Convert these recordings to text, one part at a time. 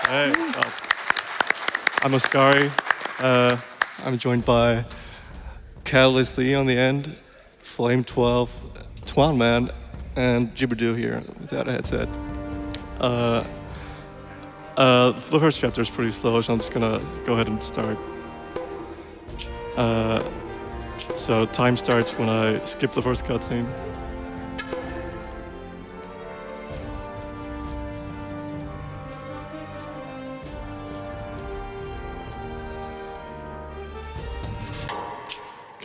Hey, I'm osskari. I'm joined by Catalyst Lee on the end, Flame 12, Twan Man, and Jibberdo here without a headset. The first chapter is pretty slow, so I'm just gonna go ahead and start. So time starts when I skip the first cutscene.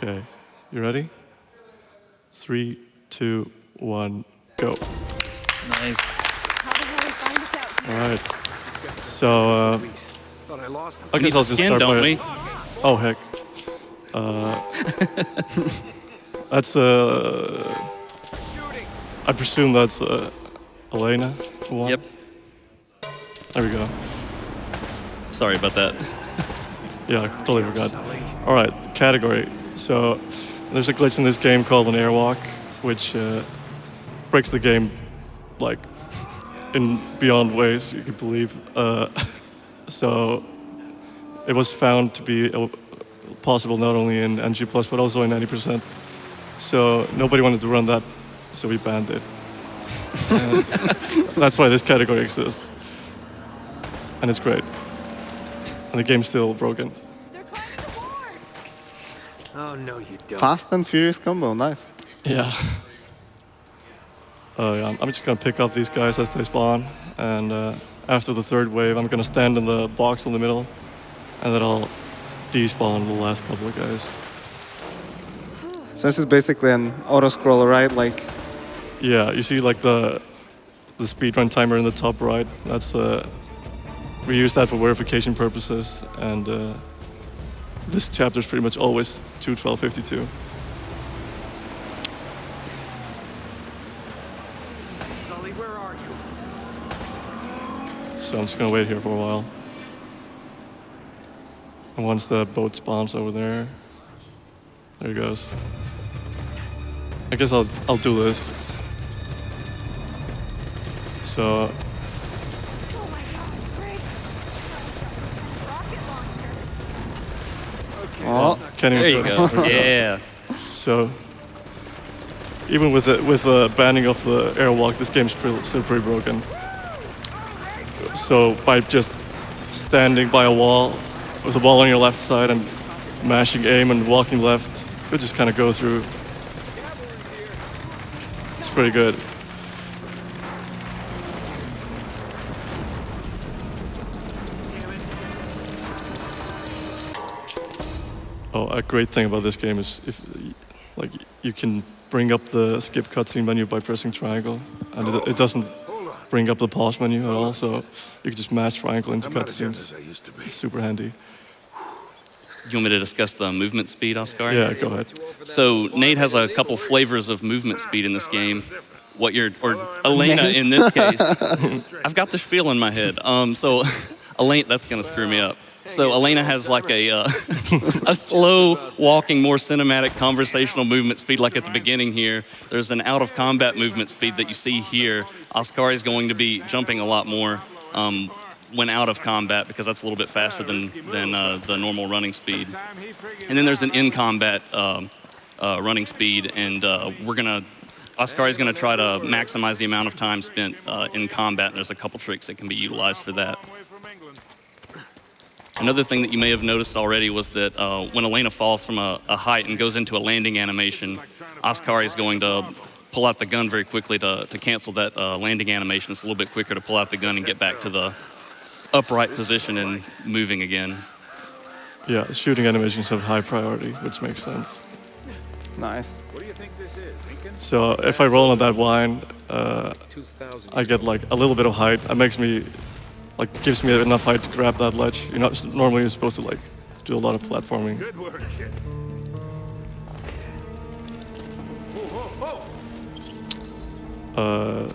Okay, you ready? 3, 2, 1, go. Nice. All right. So, I guess I'll just start don't by. we? Oh heck. That's I presume that's Elena. One. Yep. There we go. Sorry about that. Yeah, I totally forgot. All right, category. So there's a glitch in this game called an Airwalk, which breaks the game like in beyond ways you could believe. So it was found to be possible not only in NG+, but also in 90%. So nobody wanted to run that, so we banned it. And that's why this category exists. And it's great. And the game's still broken. Oh, no, you don't. Fast and Furious combo, nice. Yeah. Yeah. I'm just gonna pick up these guys as they spawn, and after the third wave, I'm gonna stand in the box in the middle, and then I'll despawn the last couple of guys. So this is basically an auto-scroller, right? Like, Yeah, you see like the speedrun timer in the top right. That's we use that for verification purposes, and this chapter is pretty much always 2:12:52. Sully, where are you? So I'm just gonna wait here for a while. And once the boat spawns over there it goes. I guess I'll do this. So Oh my god, great! Rocket launcher. oh, can't even There you put- go. Yeah. So even with the banning of the Airwalk, this game's still pretty broken. So by just standing by a wall with a wall on your left side and mashing aim and walking left, you'll just kind of go through. It's pretty good. Oh, a great thing about this game is if, like, you can bring up the skip cutscene menu by pressing triangle, and it doesn't bring up the pause menu at all. So you can just mash triangle into cutscenes. It's super handy. You want me to discuss the movement speed, Oscar? Yeah, go ahead. So Nate has a couple flavors of movement speed in this game. Or Elena in this case. I've got the spiel in my head. So Elena, that's gonna screw me up. So Elena has like a slow walking, more cinematic conversational movement speed like at the beginning here. There's an out of combat movement speed that you see here. Osskari is going to be jumping a lot more when out of combat because that's a little bit faster than the normal running speed. And then there's an in combat running speed, and Osskari is gonna try to maximize the amount of time spent in combat. There's a couple tricks that can be utilized for that. Another thing that you may have noticed already was that when Elena falls from a height and goes into a landing animation, Osskari is going to pull out the gun very quickly to cancel that landing animation. It's a little bit quicker to pull out the gun and get back to the upright position and moving again. Yeah, shooting animations have high priority, which makes sense. nice. What do you think this is, Lincoln? So if I roll on that line, I get like a little bit of height. That makes me, like, gives me enough height to grab that ledge. You're not normally you're supposed to like do a lot of platforming. Good work, kid. Whoa, whoa, whoa.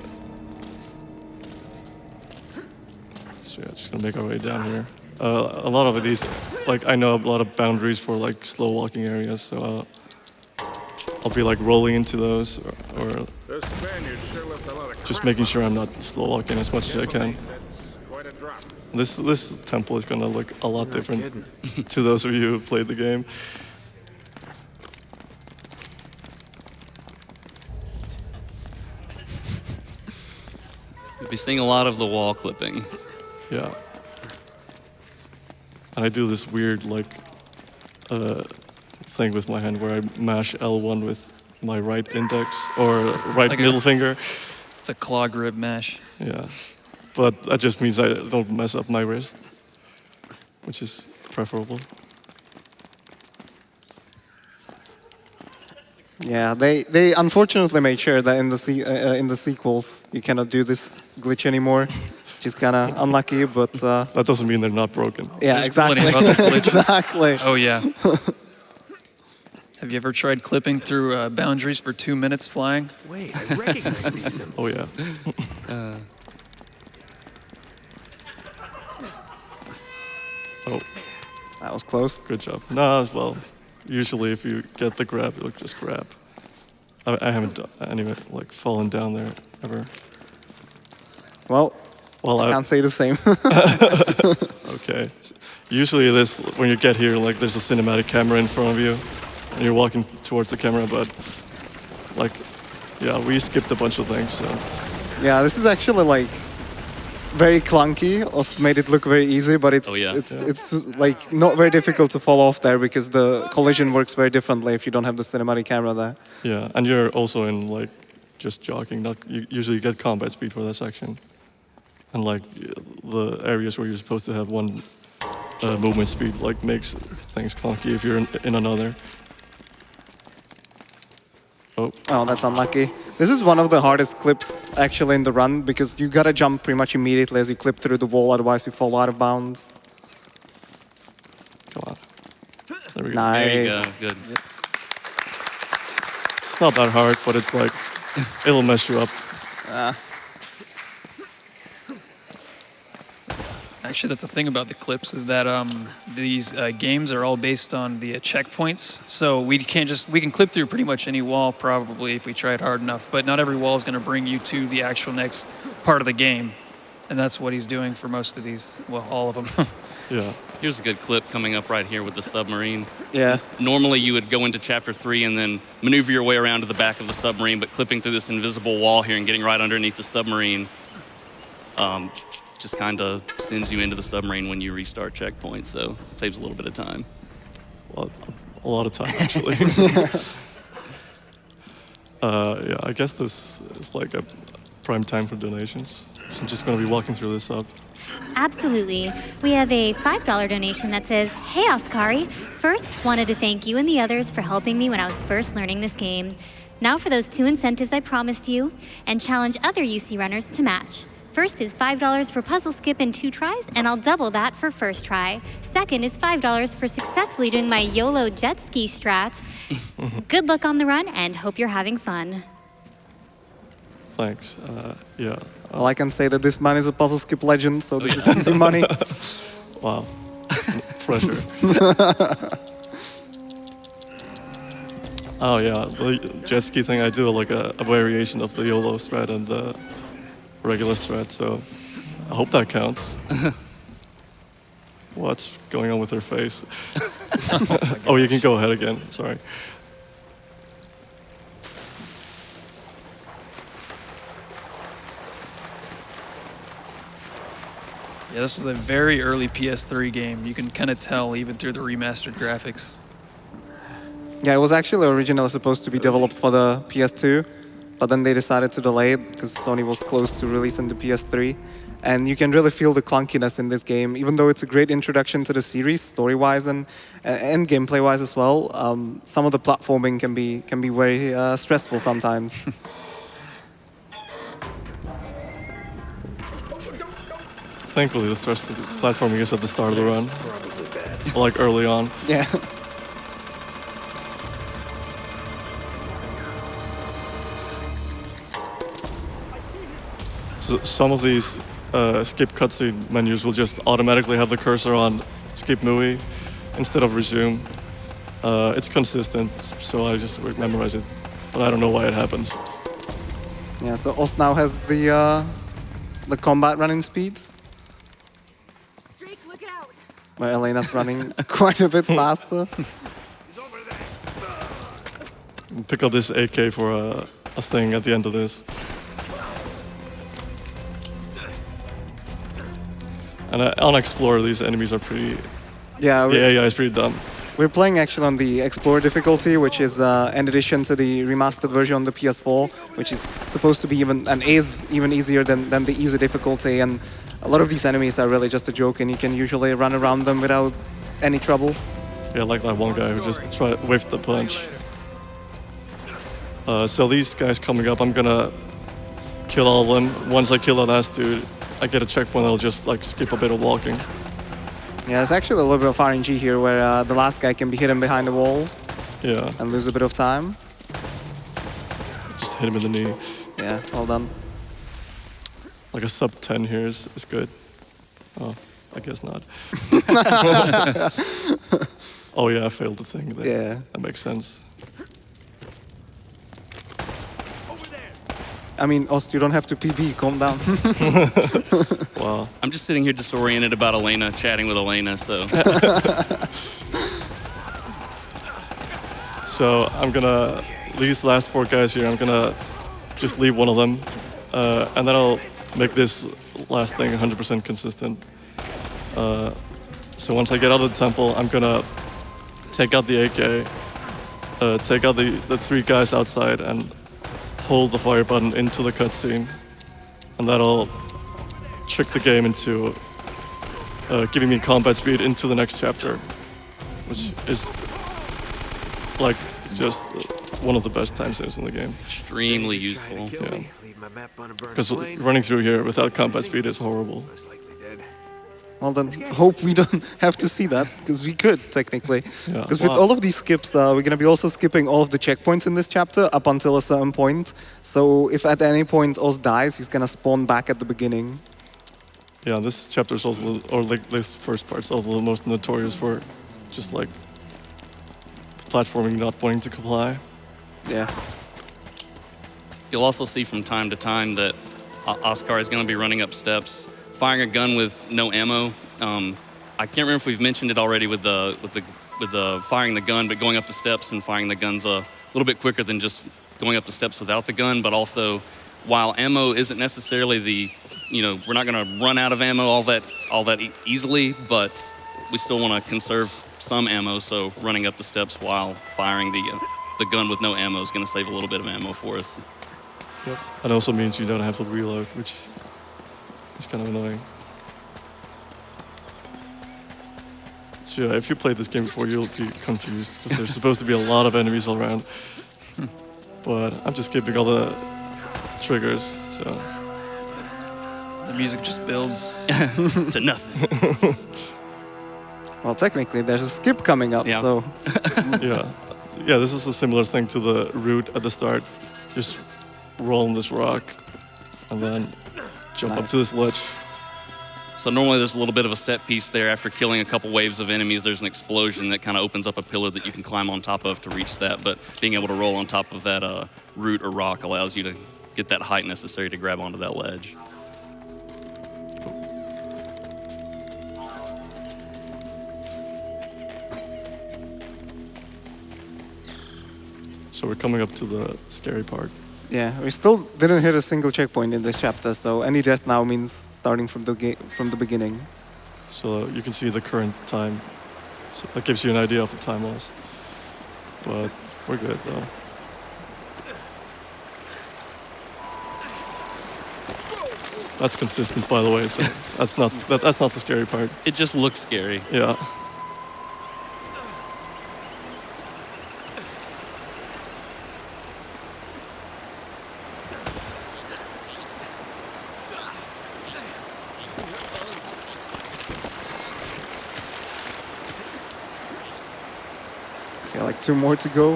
So yeah, just gonna make our way down here. A lot of these, like, I know a lot of boundaries for like slow walking areas, so I'll be like rolling into those, or The Spaniards sure left a lot of just crap making on sure I'm not slow walking as much as I can. That's quite a drop. This temple is gonna look a lot Not different kidding. to those of you who played the game. You'll be seeing a lot of the wall clipping. Yeah. And I do this weird like thing with my hand where I mash L1 with my right index or right like middle finger. It's a claw grip mash. Yeah. But that just means I don't mess up my wrist, which is preferable. Yeah, they unfortunately made sure that in the sequels you cannot do this glitch anymore, which is kind of unlucky. But That doesn't mean they're not broken. yeah, There's exactly, plenty of other glitches. exactly. Oh yeah. Have you ever tried clipping through boundaries for 2 minutes flying? Wait, I recognize these symbols. Oh yeah. Oh, That was close. good job. No, well, usually if you get the grab, you'll just grab. I haven't like fallen down there ever. Well, Well, I can't say the same. okay. Usually this, when you get here, like there's a cinematic camera in front of you, and you're walking towards the camera, but like, yeah, we skipped a bunch of things, so. Yeah, this is actually like very clunky. Also made it look very easy, but it's Oh, yeah. it's like not very difficult to fall off there because the collision works very differently if you don't have the cinematic camera there. Yeah, and you're also in like just jogging, not, you usually get combat speed for that section. And like the areas where you're supposed to have one movement speed like makes things clunky if you're in another. Oh, Oh, that's unlucky. This is one of the hardest clips actually in the run because you gotta jump pretty much immediately as you clip through the wall, otherwise you fall out of bounds. come on. There we go. Nice. There you go. Good. It's not that hard, but it's like, it'll mess you up. Actually, that's the thing about the clips is that these games are all based on the checkpoints. So we can clip through pretty much any wall probably if we tried hard enough. But not every wall is going to bring you to the actual next part of the game, and that's what he's doing for most of these. Well, all of them. Yeah. Here's a good clip coming up right here with the submarine. Yeah. Normally you would go into chapter 3 and then maneuver your way around to the back of the submarine, but clipping through this invisible wall here and getting right underneath the submarine just kind of sends you into the submarine when you restart checkpoint, so it saves a little bit of time. Well, a lot of time, actually. Yeah, I guess this is like a prime time for donations. So I'm just going to be walking through this up. Absolutely. We have a $5 donation that says, "Hey, Osskari. First, wanted to thank you and the others for helping me when I was first learning this game. Now for those 2 incentives I promised you, and challenge other UC runners to match. First is $5 for puzzle skip in 2 tries, and I'll double that for first try. Second is $5 for successfully doing my YOLO jet ski strat. Good luck on the run, and hope you're having fun." Thanks. Yeah. Well, I can say that this man is a puzzle skip legend, so this is easy money. Wow. Pressure. Oh yeah, the jet ski thing, I do like a variation of the YOLO strat and the regular strat, so I hope that counts. What's going on with her face? Oh, you can go ahead again, sorry. Yeah, this was a very early PS3 game. You can kind of tell even through the remastered graphics. Yeah, it was actually originally supposed to be developed for the PS2, but then they decided to delay it because Sony was close to releasing the PS3. And you can really feel the clunkiness in this game, even though it's a great introduction to the series, story-wise and gameplay-wise as well. Some of the platforming can be very stressful sometimes. Thankfully, the stressful platforming is at the start of the run, Probably bad. like early on. Yeah. So some of these skip cutscene menus will just automatically have the cursor on skip movie instead of resume. It's consistent, so I just memorize it, but I don't know why it happens. Yeah, so Oss now has the combat running speed. where Elena's running quite a bit faster. Pick up this AK for a thing at the end of this. And on Explorer, these enemies are pretty... Yeah, The AI is pretty dumb. we're playing actually on the Explorer difficulty, which is in addition to the remastered version on the PS4, which is supposed to be even easier than the easy difficulty. And a lot of these enemies are really just a joke, and you can usually run around them without any trouble. Yeah, like that one guy who just whiffed the punch. So these guys coming up, I'm gonna kill all of them. Once I kill the last dude, I get a checkpoint that'll just like skip a bit of walking. Yeah, there's actually a little bit of RNG here where the last guy can be hidden behind the wall Yeah, and lose a bit of time. just hit him in the knee. Yeah, well done. Like a sub 10 here is good. Oh, I guess not. Oh yeah, I failed the thing there. Yeah. That makes sense. I mean, Ost, you don't have to PB, calm down. Wow. I'm just sitting here disoriented about Elena, chatting with Elena, so. So I'm gonna, these last 4 guys here, I'm gonna just leave one of them. And then I'll make this last thing 100% consistent. So once I get out of the temple, I'm gonna take out the AK, take out the 3 guys outside, and hold the fire button into the cutscene, and that'll trick the game into giving me combat speed into the next chapter, which is like just one of the best time saves in the game. Extremely useful. Yeah, because running through here without combat speed is horrible. Well then, hope we don't have to see that, because we could, technically. Yeah. Because with all of these skips, we're going to be also skipping all of the checkpoints in this chapter up until a certain point. So if at any point Oz dies, he's going to spawn back at the beginning. Yeah, this chapter is also, or like this first part is also the most notorious for just like platforming not wanting to comply. Yeah. You'll also see from time to time that Oscar is going to be running up steps, firing a gun with no ammo. I can't remember if we've mentioned it already with the firing the gun, but going up the steps and firing the gun's a little bit quicker than just going up the steps without the gun. But also, while ammo isn't necessarily we're not going to run out of ammo all that easily, but we still want to conserve some ammo. So running up the steps while firing the gun with no ammo is going to save a little bit of ammo for us. Yep. It also means you don't have to reload, which is kind of annoying. So yeah, if you played this game before, you'll be confused, because there's supposed to be a lot of enemies all around. But I'm just skipping all the triggers, so... The music just builds. To nothing. Well, technically, there's a skip coming up, Yeah. so... Yeah, this is a similar thing to the route at the start. Just roll on this rock, and then jump up to this ledge. So normally there's a little bit of a set piece there. After killing a couple waves of enemies, there's an explosion that kind of opens up a pillar that you can climb on top of to reach that. But being able to roll on top of that root or rock allows you to get that height necessary to grab onto that ledge. So we're coming up to the scary part. Yeah, we still didn't hit a single checkpoint in this chapter, so any death now means starting from the beginning. So you can see the current time. So that gives you an idea of the time loss. But we're good though. That's consistent, by the way. So that's not the scary part. It just looks scary. Yeah. Okay, like 2 more to go.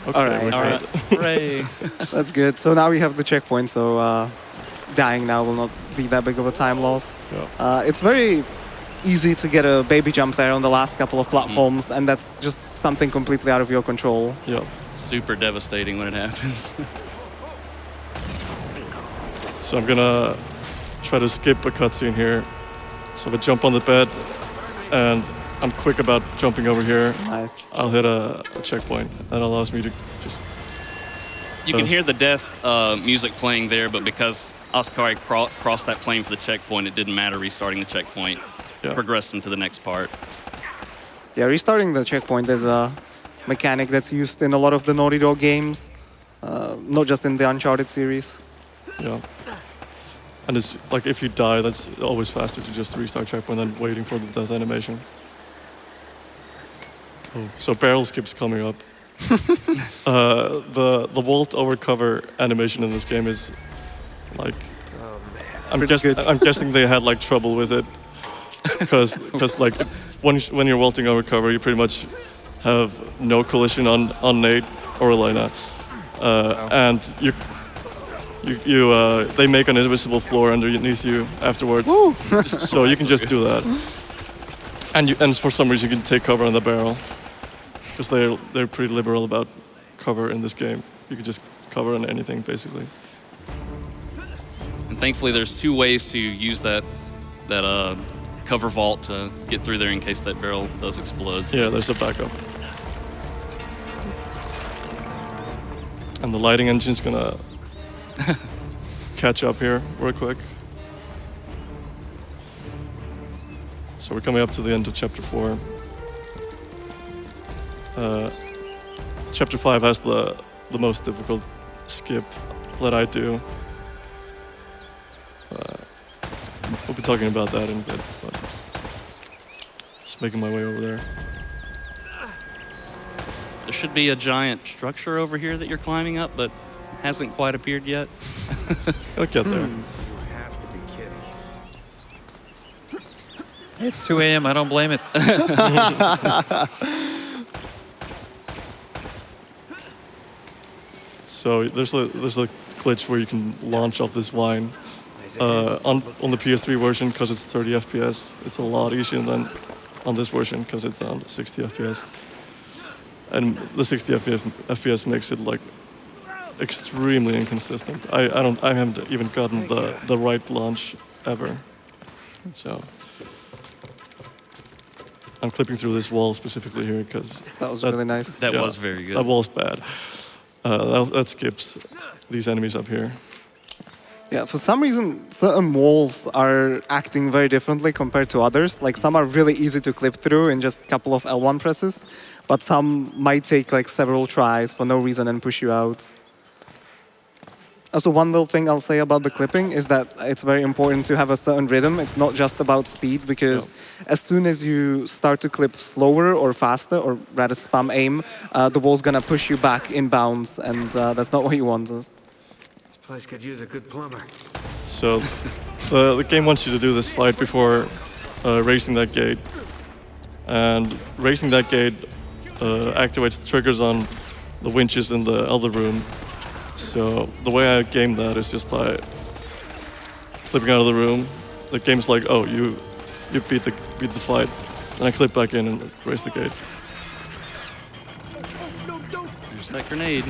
Okay, All right. we're All good. right. Hooray. That's good. So now we have the checkpoint, so dying now will not be that big of a time loss. Yeah. It's very easy to get a baby jump there on the last couple of platforms, and that's just something completely out of your control. Yeah. Super devastating when it happens. So I'm gonna try to skip a cutscene here So if I jump on the bed and I'm quick about jumping over here, Nice. I'll hit a checkpoint. That allows me to just... You can hear the death music playing there, but because osskari crossed that plane for the checkpoint, it didn't matter restarting the checkpoint. Yeah. Progressed him to the next part. Yeah, restarting the checkpoint is a mechanic that's used in a lot of the Naughty Dog games, not just in the Uncharted series. Yeah. And it's like if you die, that's always faster to just restart checkpoint than waiting for the death animation. Oh, so barrels keeps coming up. The vault over cover animation in this game is like I'm guessing they had like trouble with it because like when you're vaulting over cover, you pretty much have no collision on Nate or Elena, and they make an invisible floor underneath you afterwards, so you can just do that. And for some reason you can take cover on the barrel. Because they're pretty liberal about cover in this game. You can just cover on anything, basically. And thankfully, there's 2 ways to use that cover vault to get through there in case that barrel does explode. Yeah, there's a backup. And the lighting engine's gonna catch up here real quick. So we're coming up to the end of Chapter 4. Chapter 5 has the most difficult skip that I do. We'll be talking about that in a bit, but just making my way over there. There should be a giant structure over here that you're climbing up, but hasn't quite appeared yet. I'll get there. You have to be kidding. It's 2 a.m. I don't blame it. So there's a glitch where you can launch off this vine. On the PS3 version, because it's 30 FPS, it's a lot easier than on this version because it's on 60 FPS. And the 60 FPS makes it like extremely inconsistent. I haven't even gotten the right launch ever. So I'm clipping through this wall specifically here because That was really nice. That was very good. That wall's bad. That skips these enemies up here. Yeah, for some reason, certain walls are acting very differently compared to others. Like some are really easy to clip through in just a couple of L1 presses, but some might take like several tries for no reason and push you out. Also, one little thing I'll say about the clipping is that it's very important to have a certain rhythm. It's not just about speed, because as soon as you start to clip slower or faster, or rather spam aim, the wall's gonna push you back in bounds, and that's not what you want. This place could use a good plumber. So the game wants you to do this fight before racing that gate. And racing that gate activates the triggers on the winches in the other room. So the way I game that is just by flipping out of the room. The game's like, oh, you beat the fight. And I clip back in and race the gate. There's that grenade.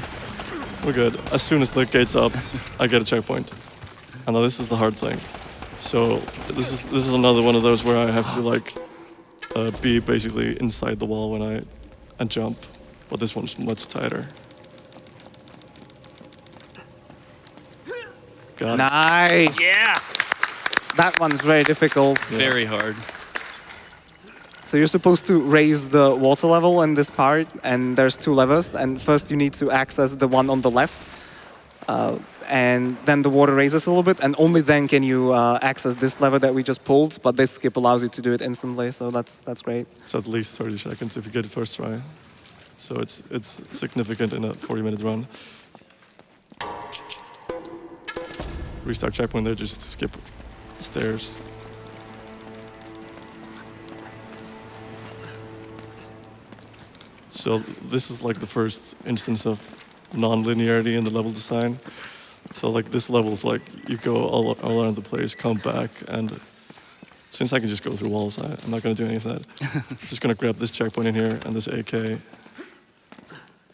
We're good. As soon as the gate's up, I get a checkpoint. And now this is the hard thing. So this is another one of those where I have to like be basically inside the wall when I jump. But this one's much tighter. Got it. Nice! Yeah! That one's very difficult. Very hard. So you're supposed to raise the water level in this part, and there's 2 levers. And first you need to access the one on the left, and then the water raises a little bit, and only then can you access this lever that we just pulled. But this skip allows you to do it instantly, so that's great. It's at least 30 seconds if you get it first try. So it's significant in a 40-minute run. Restart checkpoint there, just skip stairs. So this is like the first instance of non-linearity in the level design. So like this level is like you go all around the place, come back, and since I can just go through walls, I'm not going to do any of that. Just going to grab this checkpoint in here and this AK,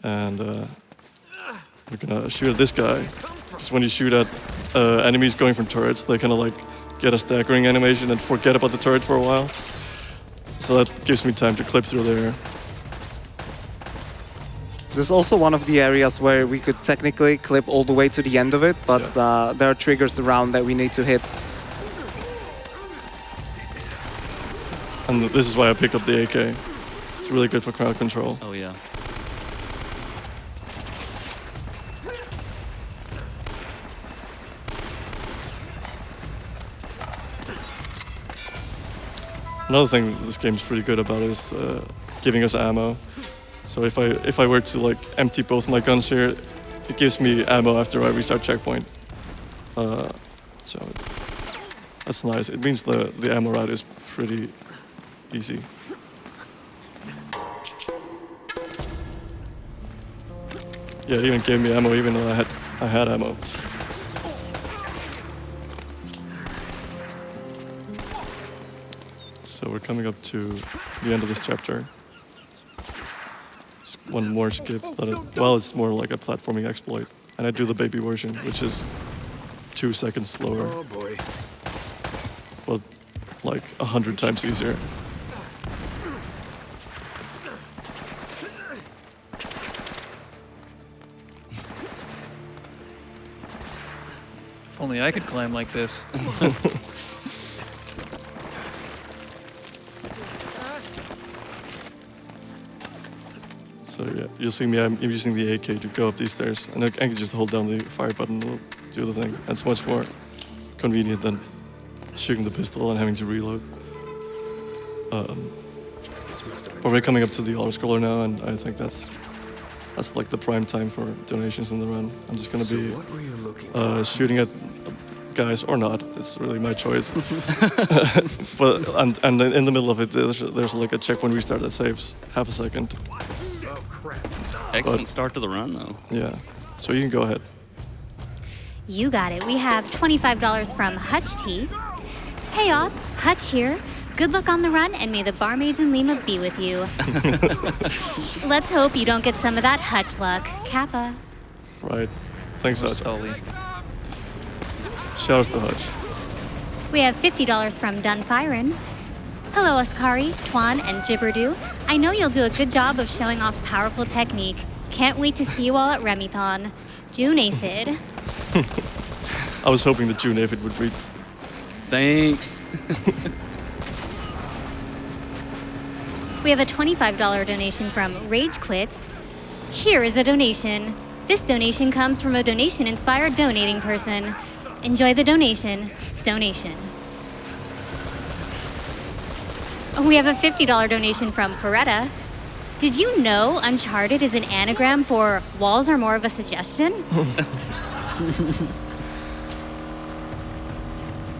and we're going to shoot at this guy. Because when you shoot at enemies going from turrets, they kind of like get a staggering animation and forget about the turret for a while. So that gives me time to clip through there. This is also one of the areas where we could technically clip all the way to the end of it, but there are triggers around that we need to hit. And this is why I picked up the AK. It's really good for crowd control. Oh yeah. Another thing this game's pretty good about is giving us ammo. So if I were to like empty both my guns here, it gives me ammo after I restart checkpoint. So that's nice. It means the ammo route is pretty easy. Yeah, it even gave me ammo even though I had ammo. So we're coming up to the end of this chapter. Just one more skip. Well, it's more like a platforming exploit. And I do the baby version, which is 2 seconds slower, Oh boy. but like 100 times easier. If only I could climb like this. So yeah, you'll see me, I'm using the AK to go up these stairs, and I can just hold down the fire button and do the thing. That's much more convenient than shooting the pistol and having to reload. But we're coming up to the auto-scroller now, and I think that's like the prime time for donations in the run. I'm just gonna be What were you looking for? shooting at guys or not. It's really my choice. But and in the middle of it, there's like a checkpoint restart that saves half a second. Oh crap. Excellent start to the run, though. Yeah, so you can go ahead. You got it. We have $25 from Hutch T. Hey, Oz. Hutch here. Good luck on the run, and may the barmaids in Lima be with you. Let's hope you don't get some of that Hutch luck. Kappa. Right. Thanks, Hutch. Sully. Shoutouts to Hutch. We have $50 from Dunfiren. Hello, Osskari, Twan, and Jibberdoo. I know you'll do a good job of showing off powerful technique. Can't wait to see you all at Remython. June Aphid. I was hoping that June Aphid would read. Thanks. We have a $25 donation from Rage Quits. Here is a donation. This donation comes from a donation-inspired donating person. Enjoy the donation. Donation. We have a $50 donation from Ferretta. Did you know Uncharted is an anagram for walls are more of a suggestion?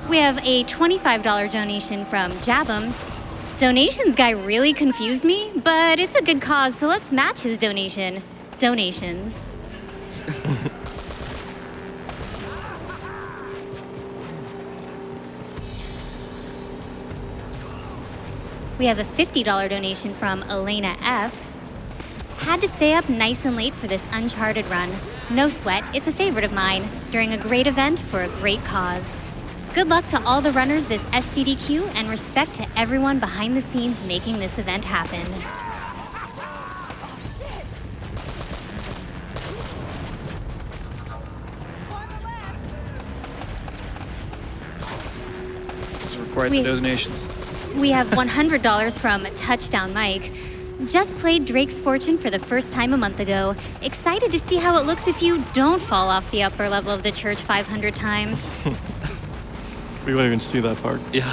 We have a $25 donation from Jabum. Donations guy really confused me, but it's a good cause, so let's match his donation. Donations. We have a $50 donation from Elena F. Had to stay up nice and late for this Uncharted run. No sweat, it's a favorite of mine. During a great event for a great cause. Good luck to all the runners this SGDQ, and respect to everyone behind the scenes making this event happen. This is required We- the donations. We have $100 from Touchdown Mike. Just played Drake's Fortune for the first time a month ago. Excited to see how it looks if you don't fall off the upper level of the church 500 times. We won't even see that part. Yeah.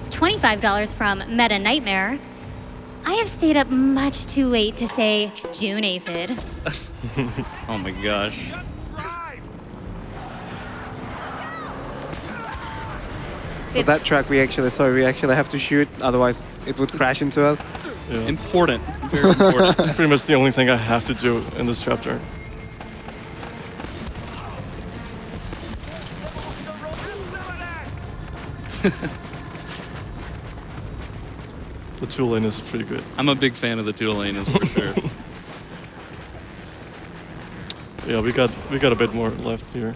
$25 from Meta Nightmare. I have stayed up much too late to say June Aphid. Oh my gosh. So that track we actually have to shoot, otherwise it would crash into us. Yeah. Important. Very important. It's pretty much the only thing I have to do in this chapter. The tool lane is pretty good. I'm a big fan of the tool lane, is for sure. Yeah, we got a bit more left here.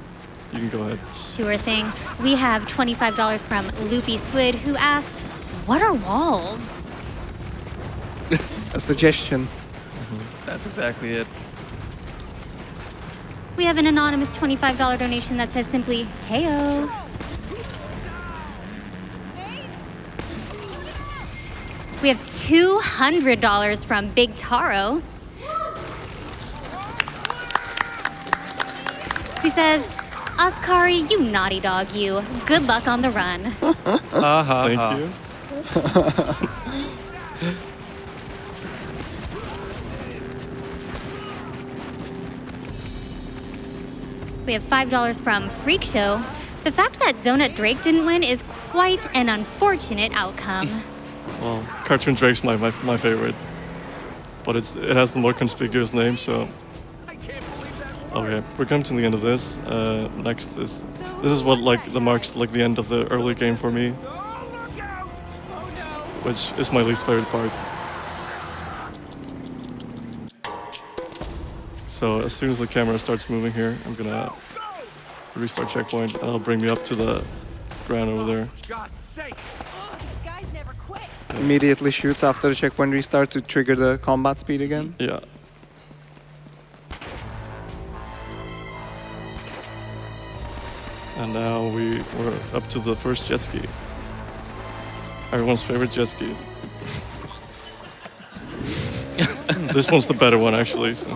you can go ahead. Sure thing. We have $25 from Loopy Squid, who asks, "What are walls?" A suggestion. That's exactly it. We have an anonymous $25 donation that says simply, "Heyo." We have $200 from Big Taro, who says, "Osskari, you naughty dog, you. Good luck on the run." Thank you. We have $5 from Freak Show. The fact that Donut Drake didn't win is quite an unfortunate outcome. Well, Cartoon Drake's my favorite, but it has the more conspicuous name. So okay, we're coming to the end of this. Next is this is what marks the end of the early game for me, which is my least favorite part. So as soon as the camera starts moving here, I'm gonna restart checkpoint, and it'll bring me up to the ground over there. God's sake! These guys never quit. Immediately shoots after the checkpoint restart to trigger the combat speed again. Yeah. And now we're up to the first jet ski. Everyone's favorite jet ski. This one's the better one, actually. So.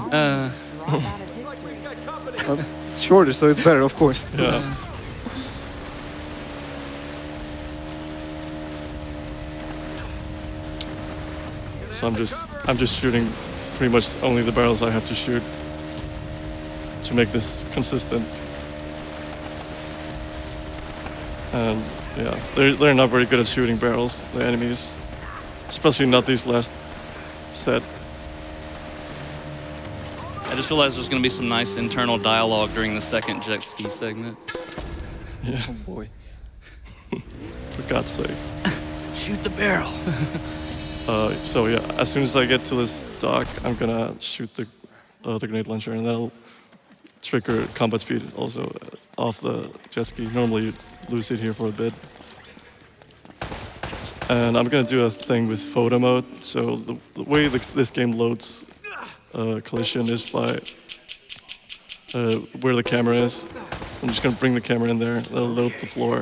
Well, it's shorter, so it's better, of course. Yeah. So I'm just shooting pretty much only the barrels I have to shoot to make this consistent. And yeah, they're not very good at shooting barrels, the enemies, especially not these last set. I just realized there's going to be some nice internal dialogue during the second jet ski segment. Yeah. Oh boy. For God's sake. Shoot the barrel. So yeah, as soon as I get to this dock, I'm gonna shoot the grenade launcher, and that'll trigger combat speed also off the jet ski. Normally you lose it here for a bit. And I'm gonna do a thing with photo mode. So the way this game loads collision is by where the camera is. I'm just gonna bring the camera in there. That'll load the floor.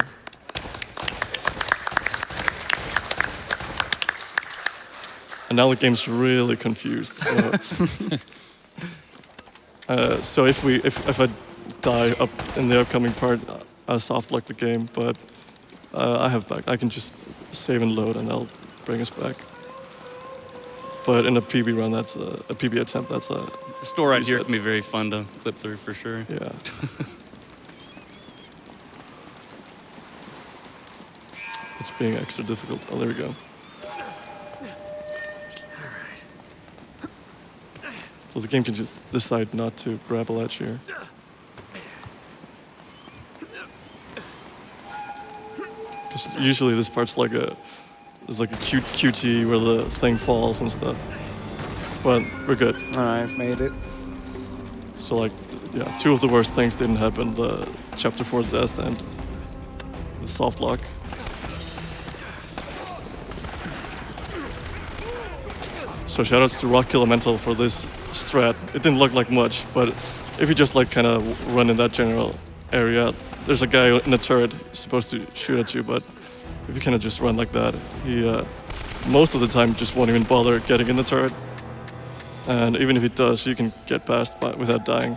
And now the game's really confused. So if I die up in the upcoming part, I soft lock the game. But I have back. I can just save and load, and that'll bring us back. But in a PB run, that's a PB attempt. That's a The store right here can be very fun to clip through for sure. yeah. It's being extra difficult. Oh, there we go. So the game can just decide not to grab a ledge here. Because usually this part's there's like a cute QT where the thing falls and stuff. But we're good. All right, made it. So yeah, two of the worst things didn't happen. The Chapter 4 death and the soft lock. So shoutouts to Rock Elemental for this strat. It didn't look like much, but if you just kind of run in that general area, there's a guy in a turret supposed to shoot at you, but if you kind of just run like that, he most of the time just won't even bother getting in the turret. And even if he does, you can get past without dying.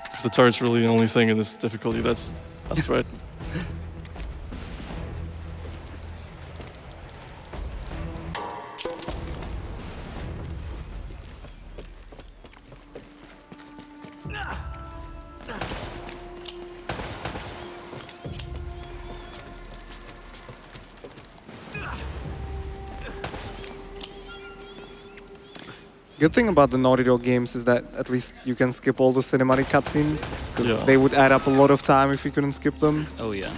Because the turret's really the only thing in this difficulty that's right. Good thing about the Naughty Dog games is that at least you can skip all the cinematic cutscenes, because Yeah. they would add up a lot of time if you couldn't skip them. Oh yeah.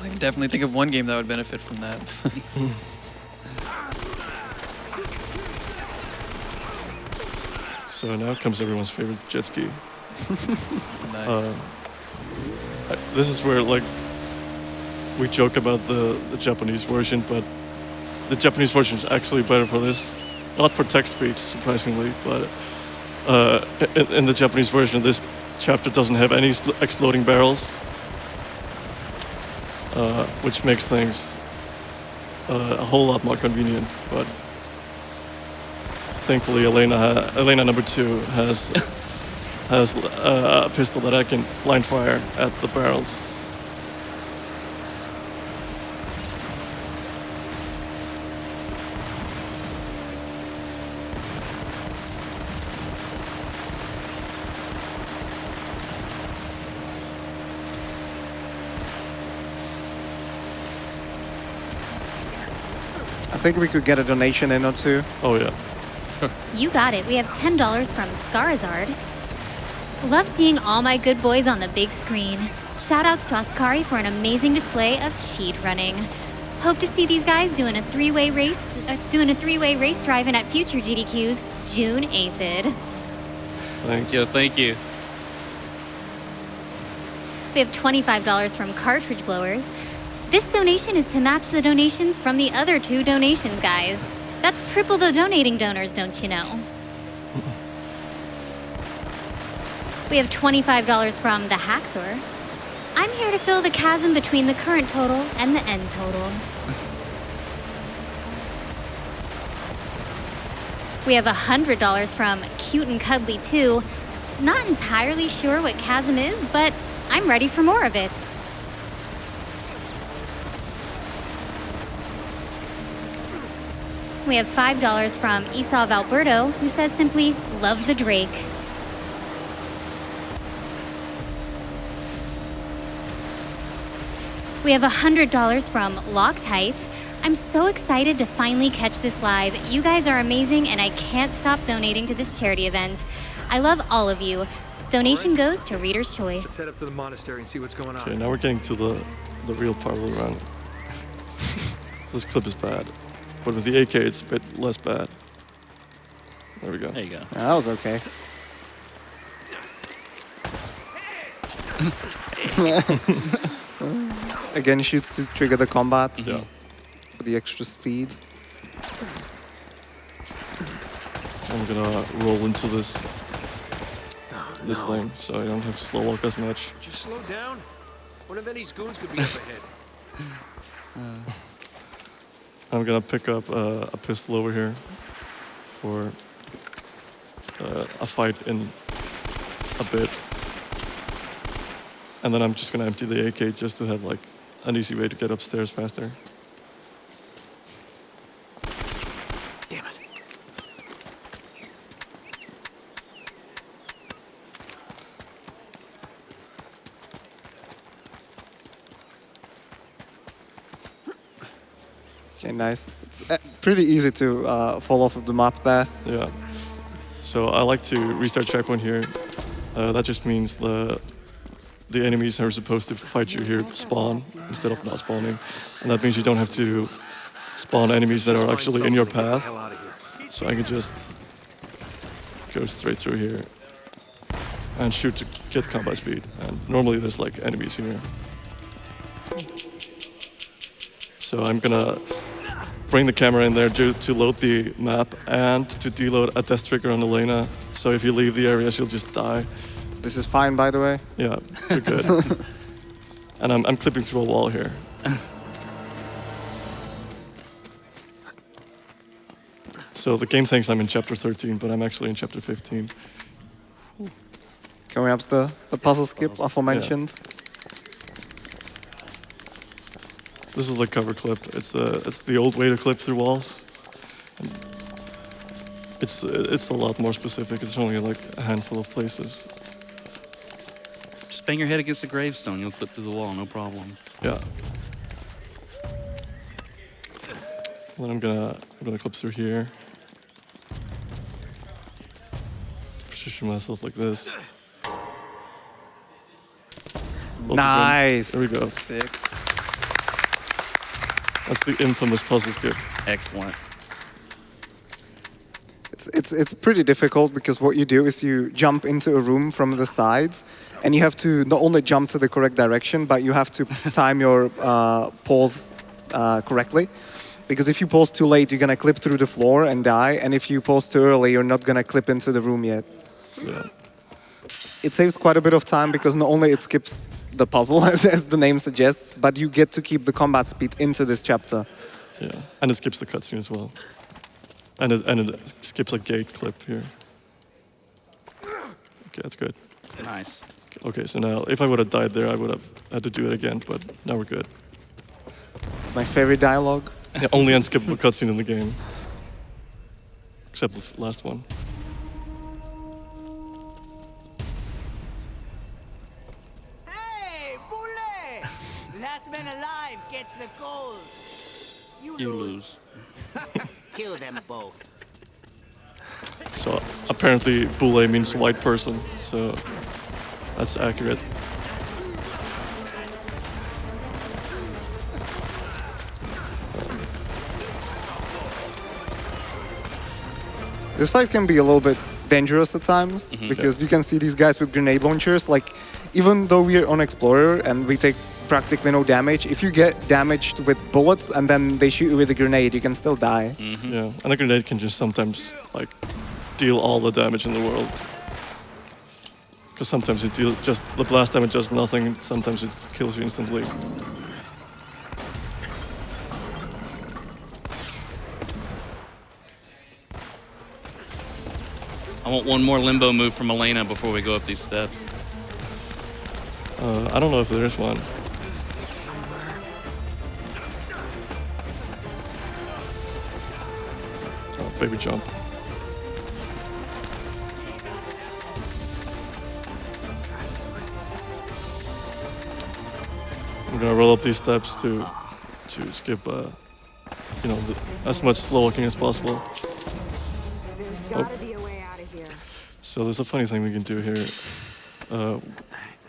I can definitely think of one game that would benefit from that. So now comes everyone's favorite jet ski. Nice. This is where like we joke about the Japanese version, but the Japanese version is actually better for this. Not for text speed, surprisingly, but in the Japanese version, this chapter doesn't have any exploding barrels, which makes things a whole lot more convenient. But thankfully, Elena number 2 has a pistol that I can blind fire at the barrels. I think we could get a donation in or two. Oh yeah. You got it. We have $10 from Skarazard. Love seeing all my good boys on the big screen. Shoutouts to Osskari for an amazing display of cheat running. Hope to see these guys doing a three-way race driving at future GDQs June 8th. Thanks. Yeah, thank you. We have $25 from Cartridge Blowers. This donation is to match the donations from the other 2 donations, guys. That's triple the donating donors, don't you know? We have $25 from the Haxor. I'm here to fill the chasm between the current total and the end total. We have $100 from Cute and Cuddly 2. Not entirely sure what chasm is, but I'm ready for more of it. We have $5 from Esau Alberto, who says simply, love the Drake. We have $100 from Loctite. I'm so excited to finally catch this live. You guys are amazing, and I can't stop donating to this charity event. I love all of you. Donation goes to Reader's Choice. Let's head up to the monastery and see what's going on. Okay, now we're getting to the real part of the run. This clip is bad, but with the AK, it's a bit less bad. There we go. There you go. That was okay. Again, shoots to trigger the combat Yeah. for the extra speed. I'm gonna roll into this thing, so I don't have to slow walk as much. Just slow down. One of these goons could be up ahead. I'm gonna pick up a pistol over here for a fight in a bit. And then I'm just gonna empty the AK just to have like an easy way to get upstairs faster. Damn it. Okay, nice. It's pretty easy to fall off of the map there. Yeah. So I like to restart checkpoint here. That just means the enemies who are supposed to fight you here spawn instead of not spawning. And that means you don't have to spawn enemies that are actually in your path. Hell out of here. So I can just go straight through here and shoot to get combat speed. And normally there's like enemies here. So I'm gonna bring the camera in there to load the map and to deload a death trigger on Elena. So if you leave the area, she'll just die. This is fine, by the way. Yeah, you're good. And I'm clipping through a wall here. So the game thinks I'm in chapter 13, but I'm actually in chapter 15. Coming up to the puzzle skip aforementioned. This is the cover clip. It's the old way to clip through walls. And it's a lot more specific. It's only like a handful of places. Just bang your head against a gravestone. You'll clip through the wall, no problem. Yeah. Then I'm gonna clip through here. Position myself like this. Load the gun. Nice. There we go. Sick. That's the infamous puzzle skip. Excellent. It's pretty difficult because what you do is you jump into a room from the sides, and you have to not only jump to the correct direction, but you have to time your pause correctly. Because if you pause too late, you're gonna clip through the floor and die, and if you pause too early, you're not gonna clip into the room yet. Yeah. It saves quite a bit of time because not only it skips the puzzle, as the name suggests, but you get to keep the combat speed into this chapter. Yeah, and it skips the cutscene as well. And it skips a gate clip here. Okay, that's good. Nice. Okay, so now if I would have died there, I would have had to do it again, but now we're good. It's my favorite dialogue. The only unskippable cutscene in the game. Except the last one. Hey, Boule! Last man alive gets the gold. You lose. Kill them both. So apparently Boule means white person, so that's accurate. This fight can be a little bit dangerous at times because you can see these guys with grenade launchers. Like, even though we're on Explorer and we take practically no damage, if you get damaged with bullets and then they shoot you with a grenade, you can still die. Yeah, and the grenade can just sometimes like deal all the damage in the world. Because sometimes it deals just the blast damage does nothing. Sometimes it kills you instantly. I want one more limbo move from Elena before we go up these steps. I don't know if there is one. Oh, baby jump. I'm gonna roll up these steps to skip, you know, as much slow walking as possible. There's gotta be a way out of here. So there's a funny thing we can do here.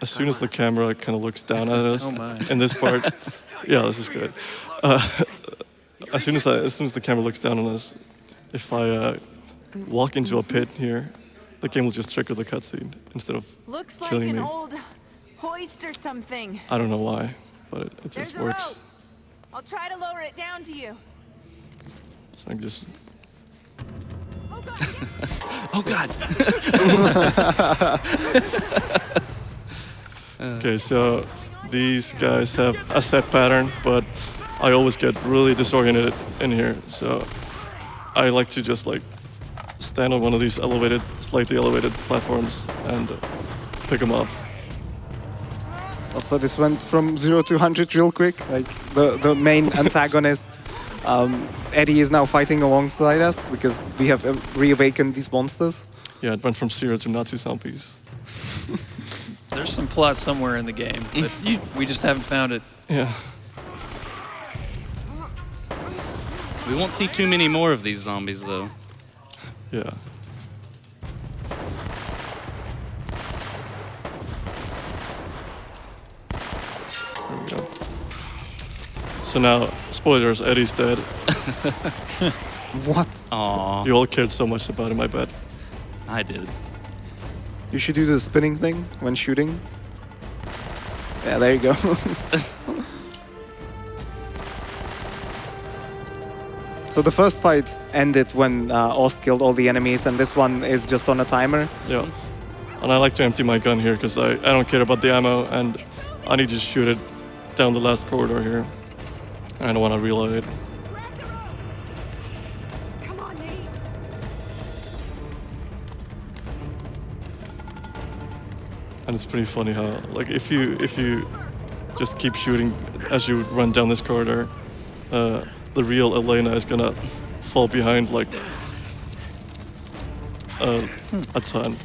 As soon as the camera kind of looks down at us in this part, yeah, this is good. As soon as the camera looks down on us, if I walk into a pit here, the game will just trigger the cutscene instead of Looks like killing an me. old hoist or something. I don't know why, but it There's just a rope. works. I'll try to lower it down to you. So I can just. Oh God! Okay, so these guys have a set pattern, but I always get really disoriented in here. So I like to just like stand on one of these slightly elevated platforms and pick them up. Also, this went from 0 to 100 real quick. Like, the main antagonist, Eddie, is now fighting alongside us because we have reawakened these monsters. Yeah, it went from 0 to Nazi zombies. There's some plot somewhere in the game, but we just haven't found it. Yeah. We won't see too many more of these zombies, though. Yeah. There we go. So now, spoilers, Eddie's dead. What? Aw, You all cared so much about him, I bet. I did. You should do the spinning thing when shooting. Yeah, there you go. So the first fight ended when Oz killed all the enemies, and this one is just on a timer. Yeah. And I like to empty my gun here because I don't care about the ammo and I need to shoot it down the last corridor here. I don't want to reload it. Come on, Nate. And it's pretty funny how, like, if you just keep shooting as you run down this corridor, the real Elena is gonna fall behind like a ton.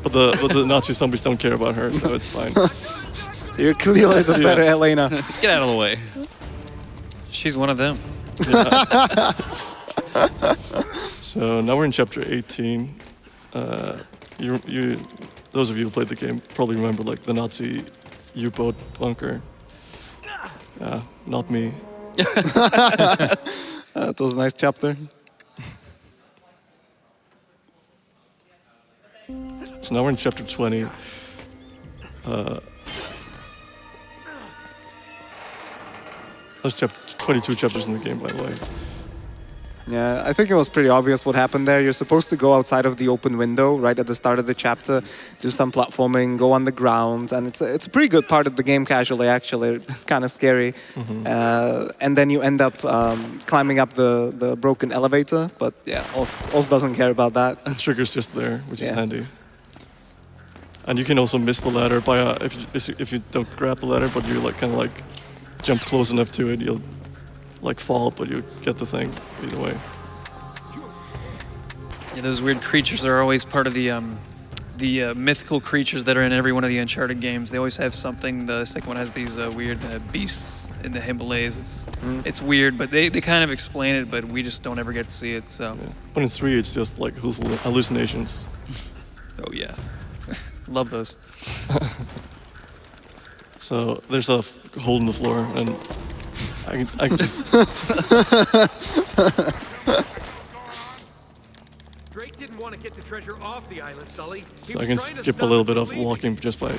But the Nazi zombies don't care about her, so it's fine. You're clearly the better Elena. Get out of the way. She's one of them. So now we're in chapter 18. Those of you who played the game probably remember like the Nazi U-boat bunker. Not me. It was a nice chapter. So now we're in chapter 20. There's 22 chapters in the game, by the way. Yeah, I think it was pretty obvious what happened there. You're supposed to go outside of the open window right at the start of the chapter, do some platforming, go on the ground, and it's a pretty good part of the game casually, actually. Kind of scary. And then you end up climbing up the broken elevator, but yeah, Oz doesn't care about that. The trigger's just there, which is Yeah. handy. And you can also miss the ladder by if you don't grab the ladder, but you like kind of like jump close enough to it, you'll like fall, but you get the thing either way. Yeah, those weird creatures are always part of the mythical creatures that are in every one of the Uncharted games. They always have something. The second one has these weird beasts in the Himalayas. It's weird, but they kind of explain it, but we just don't ever get to see it. So, Yeah. But in 3, it's just like hallucinations. oh yeah, love those. So there's a hole in the floor, and I can just Drake didn't want to get the treasure off the island, Sully. He so I was can trying to skip a stop little it bit from of leaving. walking just by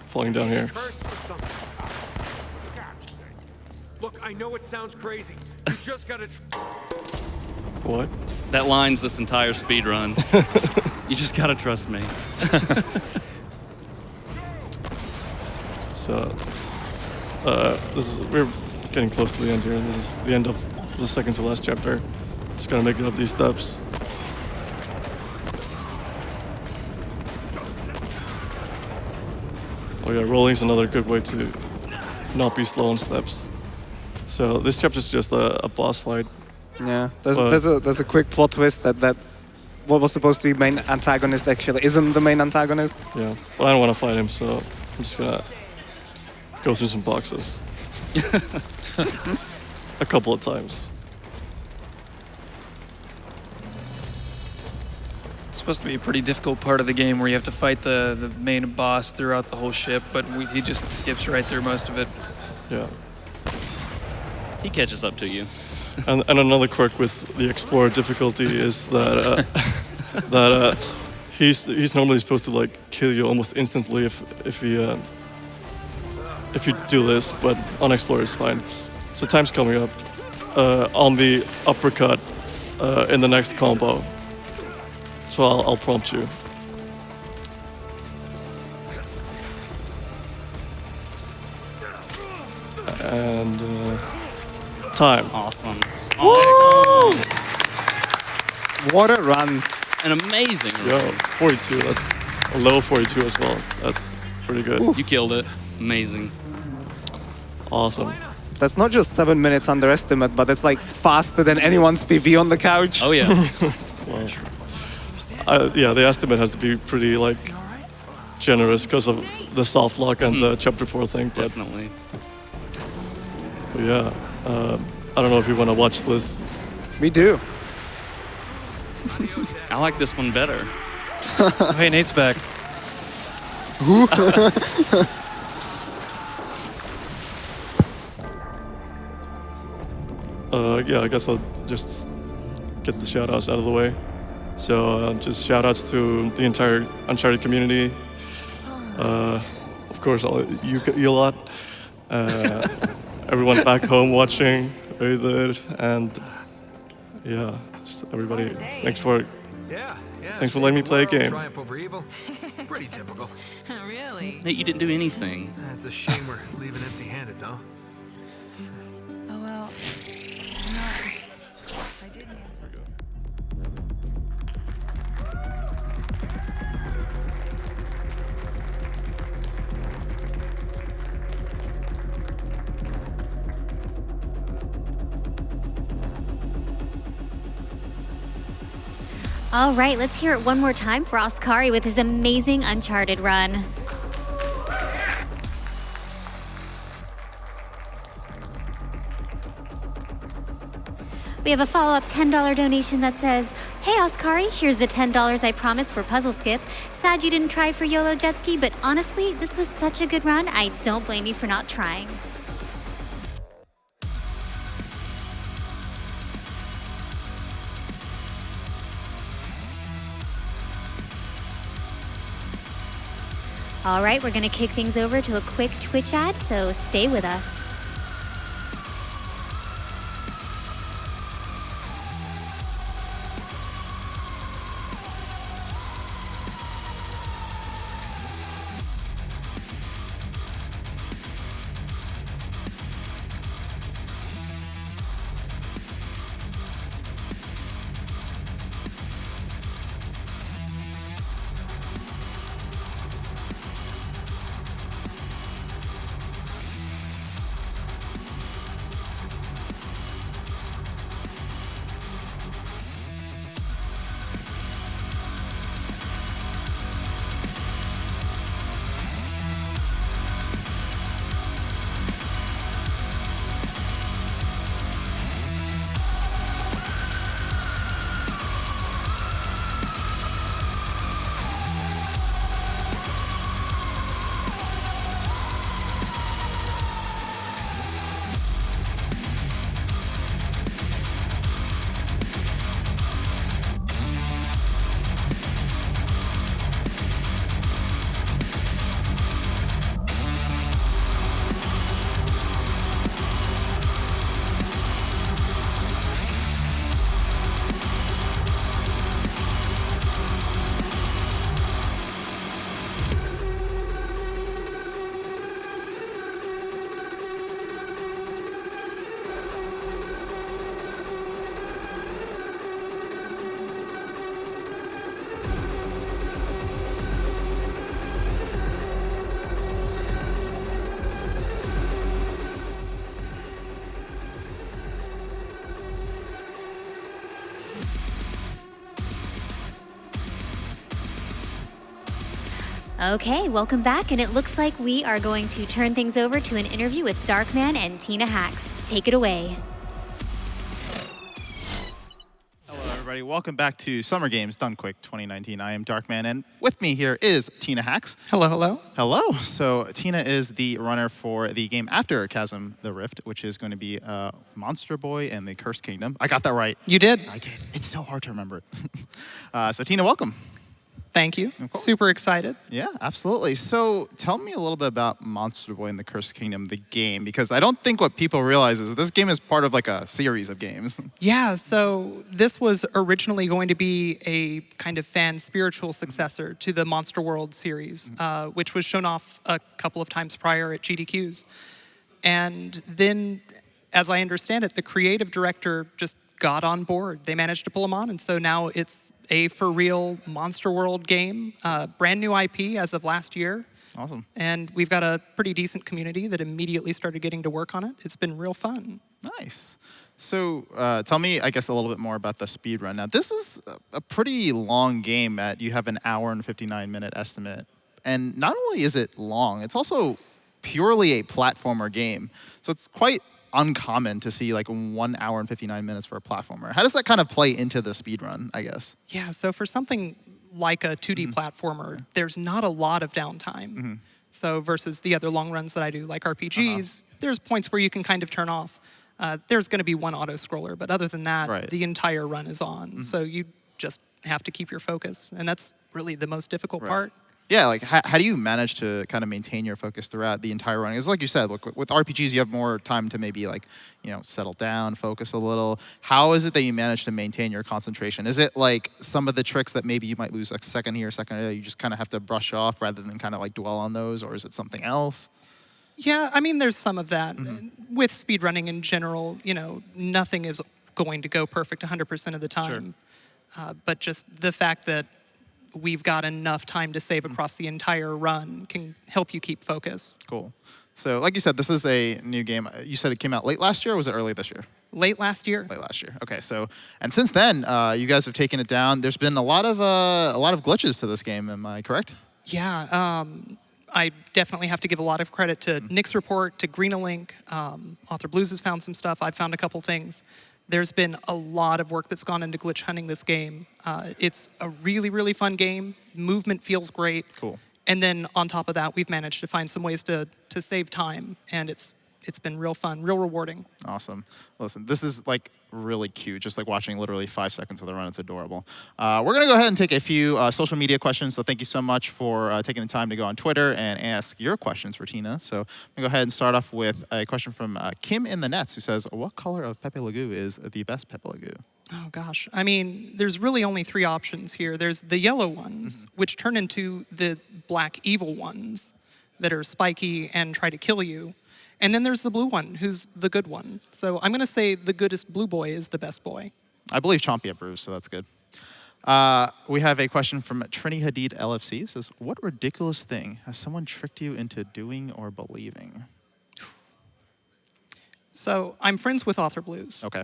falling down here. Curse or something. Look, I know it sounds crazy. You just gotta. What? That line's this entire speed run. You just gotta trust me. So we're getting close to the end here. This is the end of the second to last chapter. Just gotta make it up these steps. Oh yeah, rolling's another good way to not be slow on steps. So this chapter's just a boss fight. Yeah, there's a quick plot twist that what was supposed to be main antagonist actually isn't the main antagonist. Yeah, but I don't want to fight him, so I'm just gonna go through some boxes. A couple of times. It's supposed to be a pretty difficult part of the game where you have to fight the main boss throughout the whole ship, but he just skips right through most of it. Yeah. He catches up to you. And another quirk with the Explorer difficulty is that he's normally supposed to like kill you almost instantly if you do this, but on Explorer is fine. So time's coming up on the uppercut in the next combo. So I'll prompt you. And time. Awesome. What a run! An amazing Yo, run. 42. That's a low 42 as well. That's pretty good. You killed it. Amazing. Awesome. That's not just 7 minutes underestimate, but it's like faster than anyone's PV on the couch. Oh yeah. Yeah, the estimate has to be pretty like generous because of the soft lock and the chapter 4 thing. But Definitely. yeah, I don't know if you want to watch this. We do. I like this one better. Oh, hey, Nate's back. Yeah, I guess I'll just get the shout-outs out of the way. So just shout-outs to the entire Uncharted community. Of course, you lot. Everyone back home watching, very good, and yeah, just everybody. Thanks for Thanks for letting me play a game. Triumph over evil. Pretty typical. Really? Nate, you didn't do anything. It's a shame we're leaving empty-handed, though. Oh well. I did notice. All right, let's hear it one more time for Osskari with his amazing Uncharted run. We have a follow-up $10 donation that says, "Hey Osskari, here's the $10 I promised for Puzzle Skip. Sad you didn't try for YOLO Jet Ski, but honestly, this was such a good run, I don't blame you for not trying." All right, we're going to kick things over to a quick Twitch ad, so stay with us. Okay, welcome back, and it looks like we are going to turn things over to an interview with Darkman and Tina Hacks. Take it away. Hello, everybody. Welcome back to Summer Games Done Quick 2019. I am Darkman, and with me here is Tina Hacks. Hello, hello. Hello. So Tina is the runner for the game after Chasm the Rift, which is going to be Monster Boy and the Cursed Kingdom. I got that right. You did. I did. It's so hard to remember it. So Tina, welcome. Thank you. Super excited. Yeah, absolutely. So tell me a little bit about Monster Boy and the Cursed Kingdom, the game, because I don't think what people realize is this game is part of like a series of games. Yeah, so this was originally going to be a kind of fan spiritual successor to the Monster World series, which was shown off a couple of times prior at GDQs. And then, as I understand it, the creative director just got on board. They managed to pull him on, and so now it's a for real Monster World game, brand new IP as of last year. Awesome. And we've got a pretty decent community that immediately started getting to work on it. It's been real fun. Nice. So tell me, I guess, a little bit more about the speed run. Now, this is a pretty long game. You have an hour and 59-minute estimate. And not only is it long, it's also purely a platformer game. So it's quite uncommon to see like 1 hour and 59 minutes for a platformer. How does that kind of play into the speed run, I guess? Yeah, so for something like a 2D platformer, there's not a lot of downtime. So versus the other long runs that I do, like RPGs, there's points where you can kind of turn off. There's going to be one auto-scroller, but other than that, the entire run is on. So you just have to keep your focus, and that's really the most difficult part. Yeah, like how do you manage to kind of maintain your focus throughout the entire run? It's like you said, look, with RPGs, you have more time to maybe like, settle down, focus a little. How is it that you manage to maintain your concentration? Is it like some of the tricks that maybe you might lose a second here, second there, you just kind of have to brush off rather than kind of like dwell on those, or is it something else? Yeah, I mean, there's some of that. With speedrunning in general, nothing is going to go perfect 100% of the time. But just the fact that we've got enough time to save across the entire run can help you keep focus. Cool. So like you said, this is a new game. You said it came out late last year, or was it early this year? Late last year. Late last year. Okay, so, and since then, you guys have taken it down. There's been a lot of glitches to this game, am I correct? Yeah, I definitely have to give a lot of credit to Nick's report, to Greenalink. Author Blues has found some stuff. I've found a couple things. There's been a lot of work that's gone into glitch hunting this game. It's a really, really fun game. Movement feels great. Cool. And then on top of that, we've managed to find some ways to save time. And it's it's been real fun, real rewarding. Awesome. Listen, this is like really cute, just like watching literally 5 seconds of the run. It's adorable. We're going to go ahead and take a few social media questions. So thank you so much for taking the time to go on Twitter and ask your questions for Tina. So I'm going to go ahead and start off with a question from Kim in the Nets, who says, what color of Pepe Le Pew is the best Pepe Le Pew? Oh gosh, I mean, there's really only 3 options here. There's the yellow ones, which turn into the black evil ones that are spiky and try to kill you. And then there's the blue one, who's the good one. So I'm going to say the goodest blue boy is the best boy. I believe Chompy approves, so that's good. We have a question from Trini Hadid LFC. It says, what ridiculous thing has someone tricked you into doing or believing? So I'm friends with Author Blues. Okay.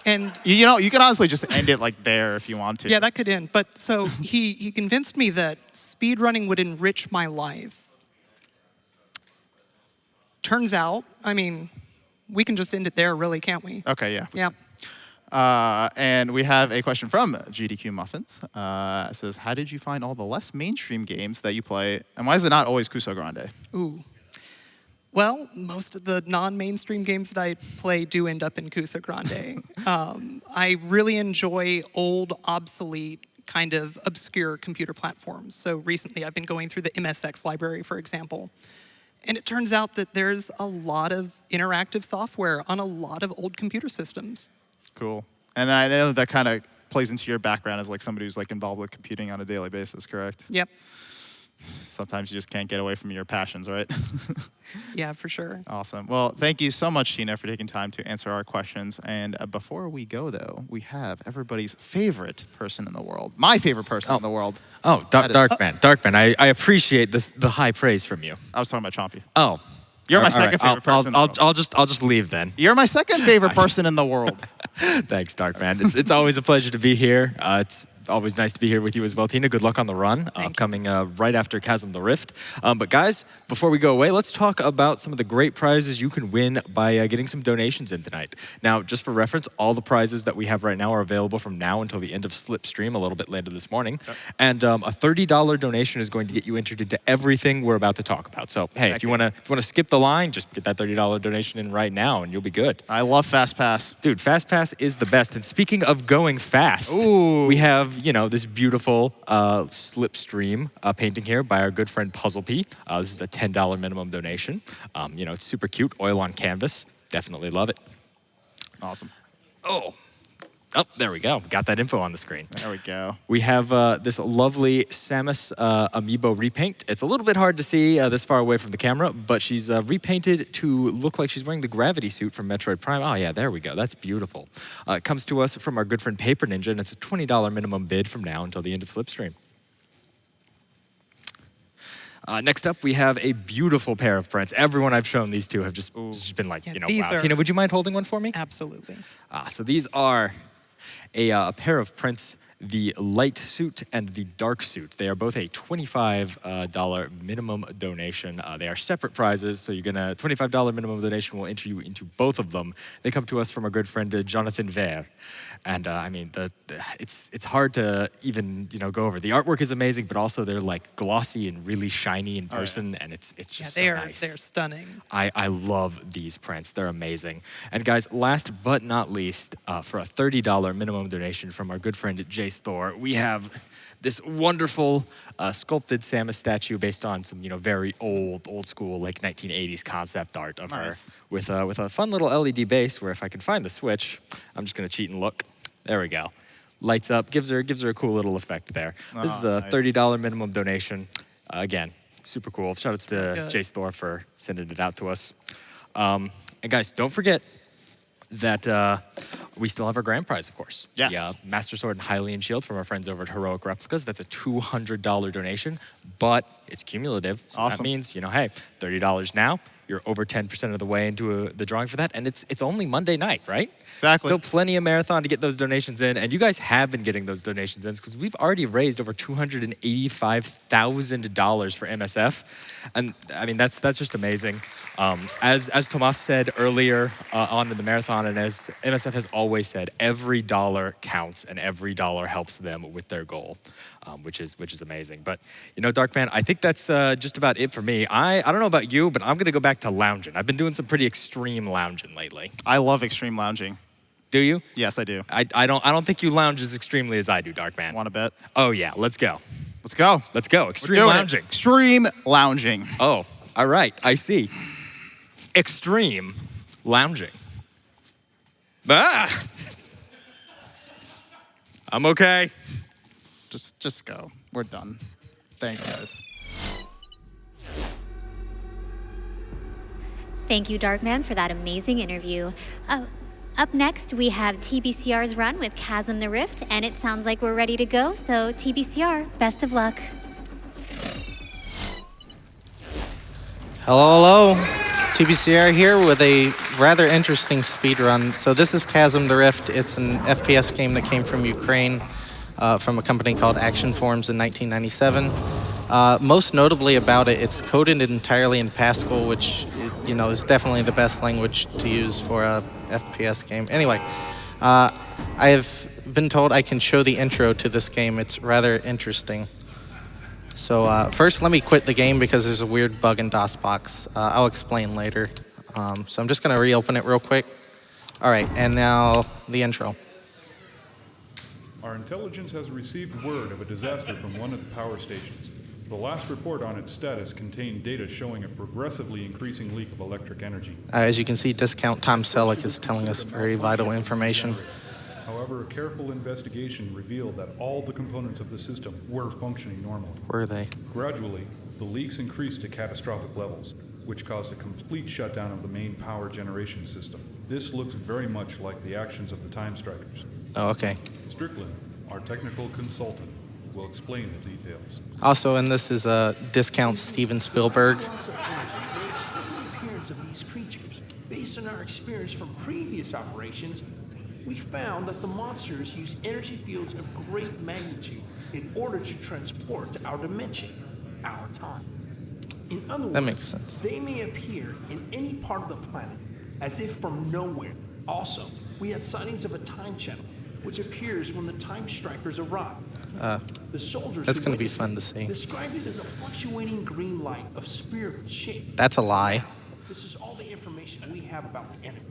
And you know, you can honestly just end it like there if you want to. yeah, that could end. But so he convinced me that speedrunning would enrich my life. Turns out, I mean, we can just end it there, really, can't we? Okay, yeah. Yeah. And we have a question from GDQ Muffins. It says, how did you find all the less mainstream games that you play, and why is it not always Cuso Grande? Ooh. Well, most of the non-mainstream games that I play do end up in Cusa Grande. I really enjoy old, obsolete, kind of obscure computer platforms. So recently I've been going through the MSX library, for example. And it turns out that there's a lot of interactive software on a lot of old computer systems. Cool. And I know that kind of plays into your background as like somebody who's like involved with computing on a daily basis, correct? Yep. Sometimes you just can't get away from your passions, right? Yeah, for sure. Awesome. Well, thank you so much, Tina, for taking time to answer our questions. And before we go, though, we have everybody's favorite person in the world. My favorite person in the world. Oh, Darkman. Darkman, I appreciate the high praise from you. I was talking about Chompy. Oh. You're my second favorite person in the world. I'll just leave then. You're my second favorite person in the world. Thanks, Darkman. It's always a pleasure to be here. It's always nice to be here with you as well, Tina. Good luck on the run, coming right after Chasm the Rift. But guys, before we go away, let's talk about some of the great prizes you can win by getting some donations in tonight. Now, just for reference, all the prizes that we have right now are available from now until the end of Slipstream a little bit later this morning. Okay. And a $30 donation is going to get you entered into everything we're about to talk about. So, hey, if you want to skip the line, just get that $30 donation in right now and you'll be good. I love Fast Pass. Dude, Fast Pass is the best. And speaking of going fast, we have, you know, this beautiful Slipstream painting here by our good friend Puzzle P. This is a $10 minimum donation. You know, it's super cute, oil on canvas. Definitely love it. Awesome. Oh, there we go. Got that info on the screen. There we go. We have this lovely Samus amiibo repaint. It's a little bit hard to see this far away from the camera, but she's repainted to look like she's wearing the gravity suit from Metroid Prime. Oh yeah, there we go. That's beautiful. It comes to us from our good friend Paper Ninja, and it's a $20 minimum bid from now until the end of Slipstream. Next up, we have a beautiful pair of prints. Everyone I've shown these to have just been like, you know, wow. Tina, would you mind holding one for me? Absolutely. So these are a pair of prints, the light suit and the dark suit. They are both a $25 minimum donation. They are separate prizes, so you're gonna $25 minimum donation will enter you into both of them. They come to us from our good friend Jonathan Ver, and I mean it's hard to even go over. The artwork is amazing, but also they're like glossy and really shiny in person, and it's just so nice. They're stunning. I love these prints. They're amazing. And guys, last but not least, for a $30 minimum donation from our good friend Jace Thor, we have this wonderful sculpted Samus statue based on some very old school like 1980s concept art of her with a fun little LED base. Where if I can find the switch, I'm just gonna cheat and look. There we go. Lights up, gives her a cool little effect there. This is a $30 minimum donation. Again, super cool. Shout outs to Jace Thor for sending it out to us. And guys, don't forget that we still have our grand prize, of course. Yes. The Master Sword and Hylian Shield from our friends over at Heroic Replicas. That's a $200 donation, but it's cumulative. So that means, hey, $30 now, you're over 10% of the way into the drawing for that. And it's only Monday night, right? Exactly. Still plenty of marathon to get those donations in. And you guys have been getting those donations in because we've already raised over $285,000 for MSF. And I mean, that's just amazing. As Tomas said earlier on in the marathon, and as MSF has always said, every dollar counts and every dollar helps them with their goal, which is amazing. But you know, Darkman, I think that's just about it for me. I don't know about you, but I'm gonna go back to lounging. I've been doing some pretty extreme lounging lately. I love extreme lounging. Do you? Yes, I do. I don't think you lounge as extremely as I do, Darkman. Want to bet? Oh yeah, let's go. Let's go. Let's go. Extreme lounging. Extreme lounging. Oh, all right. I see. Extreme lounging. Ah! I'm okay. Just go. We're done. Thanks, guys. Thank you, Darkman, for that amazing interview. Up next, we have TBCR's run with Chasm the Rift, and it sounds like we're ready to go, so TBCR, best of luck. Hello. TBCR here with a rather interesting speed run. So this is Chasm the Rift. It's an FPS game that came from Ukraine, from a company called Action Forms in 1997. Most notably about it, it's coded entirely in Pascal, which is definitely the best language to use for a FPS game. Anyway, I've been told I can show the intro to this game. It's rather interesting. So first, let me quit the game because there's a weird bug in DOSBox. I'll explain later. So I'm just going to reopen it real quick. All right, and now the intro. Our intelligence has received word of a disaster from one of the power stations. The last report on its status contained data showing a progressively increasing leak of electric energy. As you can see, Discount Tom Selleck is telling us very vital information. However, a careful investigation revealed that all the components of the system were functioning normally. Were they? Gradually, the leaks increased to catastrophic levels, which caused a complete shutdown of the main power generation system. This looks very much like the actions of the Time Strikers. Oh, okay. Strickland, our technical consultant, will explain the details. Also, and this is Discount Steven Spielberg. The appearance of these creatures. Based on our experience from previous operations, we found that the monsters use energy fields of great magnitude in order to transport to our dimension, our time. In other words, that makes sense. They may appear in any part of the planet, as if from nowhere. Also, we had sightings of a time channel, which appears when the Time Strikers arrive. The soldiers that's going to be fun to see. Described it as a fluctuating green light of spherical shape. That's a lie. This is all the information we have about the enemy.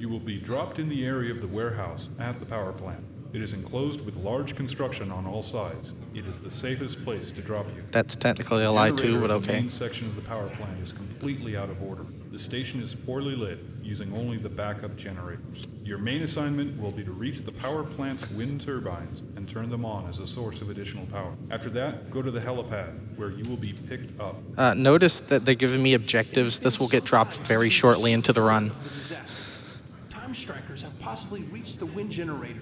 You will be dropped in the area of the warehouse at the power plant. It is enclosed with large construction on all sides. It is the safest place to drop you. That's technically a lie too, but okay. The main section of the power plant is completely out of order. The station is poorly lit, using only the backup generators. Your main assignment will be to reach the power plant's wind turbines and turn them on as a source of additional power. After that, go to the helipad, where you will be picked up. Notice that they're giving me objectives. This will get dropped very shortly into the run. Time Strikers have possibly reached the wind generator